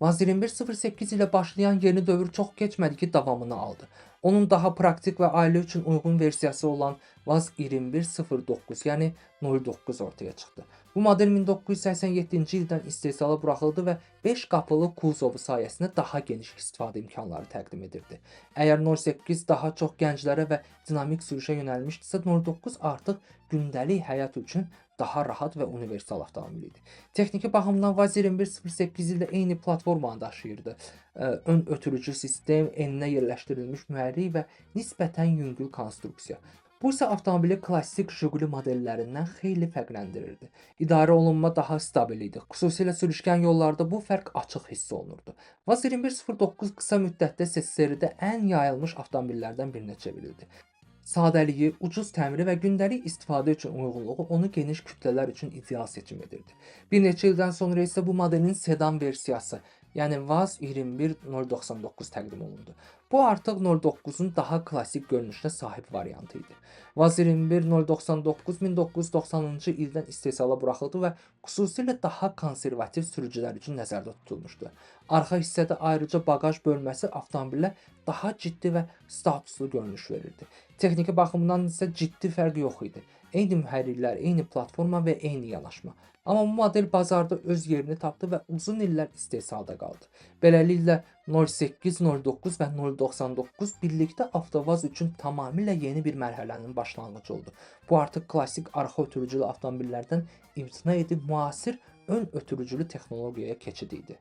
Vaz 2108 ilə başlayan yeni dövr çox keçmədi ki, davamını aldı. Onun daha praktik və ailə üçün uyğun versiyası olan Vaz 2109, yəni 09 ortaya çıxdı. Bu model 1987-ci ildən istehsala buraxıldı və 5 qapılı kuzovu sayəsində daha geniş istifadə imkanları təqdim edirdi. Əgər 08 daha çox gənclərə və dinamik sürüşə yönəlmişdisə, 09 artıq gündəlik həyat üçün daha rahat və universal avtomobil idi. Texniki baxımdan Vaz 2108 ilə eyni platformanı daşıyırdı. Ön ötürücü sistem, eninə yerləşdirilmiş mühərrik və nisbətən yüngül konstruksiya. Bu isə avtomobili klassik Jiguli modellərindən xeyli fərqləndirirdi. İdarə olunma daha stabil idi. Xüsusilə sürüşkən yollarda bu fərq açıq hiss olunurdu. Vaz 2109 qısa müddətdə SSRİ-də ən yayılmış avtomobillərdən birinə çevrildi. Sadəliyi, ucuz təmiri və gündəlik istifadə üçün uyğunluğu onu geniş kütlələr üçün ideal seçim edirdi. Bir neçə ildən sonra isə bu modelin sedan versiyası, yəni Vaz 21099 təqdim olundu. Bu artıq 09-un daha klassik görünüşünə sahib variantı idi. Vaz 21099 1990-cı ildən istehsala buraxıldı və xüsusilə daha konservativ sürücülər üçün nəzərdə tutulmuşdu. Arxa hissədə ayrıca baqaj bölməsi avtomobilə daha ciddi və statuslu görünüş verirdi. Texniki baxımdan isə ciddi fərq yox idi. Eyni mühərriklər, eyni platforma və eyni yanaşma. Amma bu model bazarda öz yerini tapdı və uzun illər istehsalda qaldı. Beləliklə 08, 09 və 099 birlikdə Avtovaz üçün tamamilə yeni bir mərhələnin başlanğıcı oldu. Bu artıq klassik arxa ötürücülü avtomobillərdən imtina edib müasir ön ötürücülü texnologiyaya keçid idi.